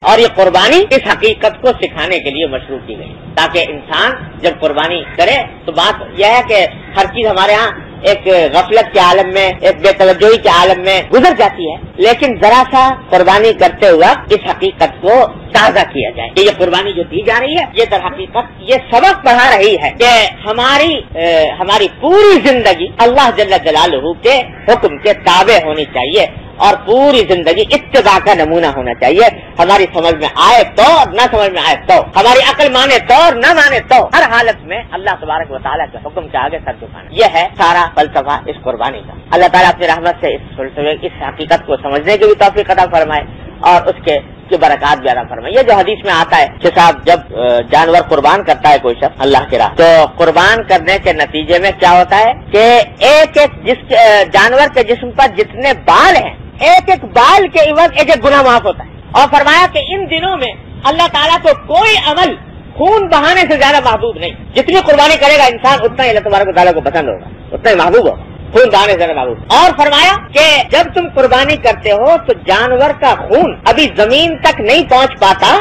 اور یہ قربانی اس حقیقت کو سکھانے کے لیے مشروع کی گئی تاکہ انسان جب قربانی کرے تو بات یہ ہے کہ ہر چیز ہمارے ہاں ایک غفلت کے عالم میں، ایک بے توجہی کے عالم میں گزر جاتی ہے، لیکن ذرا سا قربانی کرتے ہوئے اس حقیقت کو تازہ کیا جائے کہ یہ قربانی جو دی جا رہی ہے یہ در حقیقت یہ سبق پڑھا رہی ہے کہ ہماری پوری زندگی اللہ جل جلالہ کے حکم کے تابع ہونی چاہیے اور پوری زندگی اتباع کا نمونہ ہونا چاہیے. ہماری سمجھ میں آئے تو اور نہ سمجھ میں آئے تو، ہماری عقل مانے تو اور نہ مانے تو، ہر حالت میں اللہ تبارک و تعالیٰ کے حکم کے آگے سر جھکانا. یہ ہے سارا فلسفہ اس قربانی کا. اللہ تعالیٰ اپنی رحمت سے اس حقیقت کو سمجھنے کی بھی توفیق عطا فرمائے اور اس کے برکات بھی عطا فرمائے. یہ جو حدیث میں آتا ہے کہ صاحب جب جانور قربان کرتا ہے کوئی شخص اللہ کی راہ، تو قربان کرنے کے نتیجے میں کیا ہوتا ہے کہ ایک جانور کے جسم پر جتنے بال ہیں، ایک ایک بال کے عوض ایک ایک گناہ معاف ہوتا ہے. اور فرمایا کہ ان دنوں میں اللہ تعالیٰ کو کوئی عمل خون بہانے سے زیادہ محبوب نہیں. جتنی قربانی کرے گا انسان اتنا ہی اللہ تبارک و تعالیٰ کو پسند ہوگا، اتنا ہی محبوب ہوگا، خون بہانے سے زیادہ محبوب. اور فرمایا کہ جب تم قربانی کرتے ہو تو جانور کا خون ابھی زمین تک نہیں پہنچ پاتا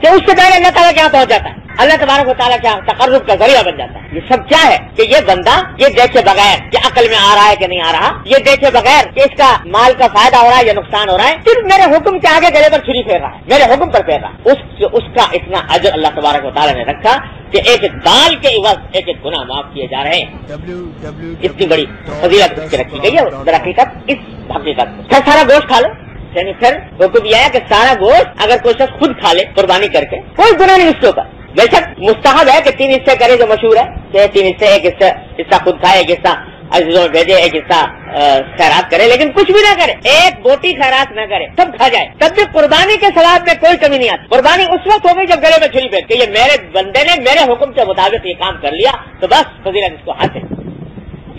کہ اس سے پہلے اللہ تعالیٰ کیا پہنچ جاتا ہے، اللہ تبارک و تعالیٰ کیا تقرب کا ذریعہ بن جاتا ہے. یہ سب کیا ہے کہ یہ بندہ یہ دیکھے بغیر کہ عقل میں آ رہا ہے کہ نہیں آ رہا، یہ دیکھے بغیر کہ اس کا مال کا فائدہ ہو رہا ہے یا نقصان ہو رہا ہے، صرف میرے حکم کے آگے گلے پر چھری پھیر رہا ہے، میرے حکم پر پھیر رہا ہے، اس کا اتنا اجر اللہ تبارک و تعالیٰ نے رکھا کہ ایک ایک بال کے عوض ایک ایک گناہ معاف کیے جا رہے ہیں. اتنی بڑی فضیلت اس کی رکھی گئی ہے در حقیقت اس حقیقت کو. پھر سارا گوشت کھا لو، یعنی پھر حکم یہ ہے کہ سارا گوشت اگر کوئی شخص خود کھا لے قربانی کر کے کوئی گناہ نہیں اس کے اوپر. بے شک مستحب ہے کہ 3 حصے کرے جو مشہور ہے کہ 3 حصے، ایک حصہ خود کھائے، ایک حصہ عزیزوں میں بھیجے، ایک حصہ خیرات کرے، لیکن کچھ بھی نہ کرے، ایک بوٹی خیرات نہ کرے، سب کھا جائے، تب بھی قربانی کے ثواب میں کوئی کمی نہیں آتی. قربانی اس وقت ہو گئی جب گلے میں چھری پھیر کہ یہ میرے بندے نے میرے حکم کے مطابق یہ کام کر لیا تو بس فضیلت اس کو حاصل.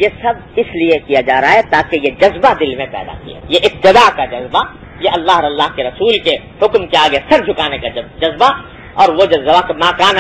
یہ سب اس لیے کیا جا رہا ہے تاکہ یہ جذبہ دل میں پیدا کیا، یہ اتباع کا جذبہ، یہ اللہ اور اللہ کے رسول کے حکم کے آگے سر جھکانے کا جذبہ، اور وہ جذبہ ما کان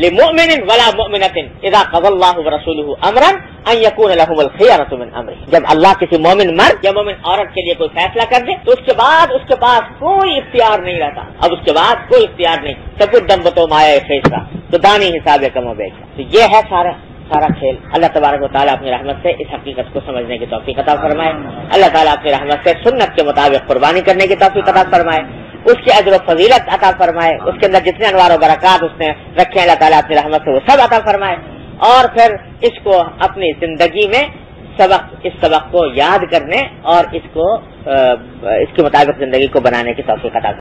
لمؤمن ولا مؤمنۃ اذا قضى الله ورسوله امرا ان يكون لهم الخيرة من امره. جب اللہ کسی مومن مرد یا مومن عورت کے لیے کوئی فیصلہ کر دے تو اس کے بعد اس کے پاس کوئی اختیار نہیں رہتا. اب اس کے بعد کوئی اختیار نہیں، سب کچھ دم بتو مایا فیصلہ تو دانی حساب کم و بیش. تو یہ ہے سارا کھیل. اللہ تبارک و تعالیٰ اپنی رحمت سے اس حقیقت کو سمجھنے کی توفیق عطا فرمائے. اللہ تعالیٰ اپنی رحمت سے سنت کے مطابق قربانی کرنے کی توفیق عطا فرمائے، اس کی اجر و فضیلت عطا فرمائے، اس کے اندر جتنے انوار و برکات اس نے رکھے اللہ تعالیٰ اپنی رحمت سے وہ سب عطا فرمائے، اور پھر اس کو اپنی زندگی میں اس سبق کو یاد کرنے اور اس کے مطابق زندگی کو بنانے کی توفیق عطا فرمائے.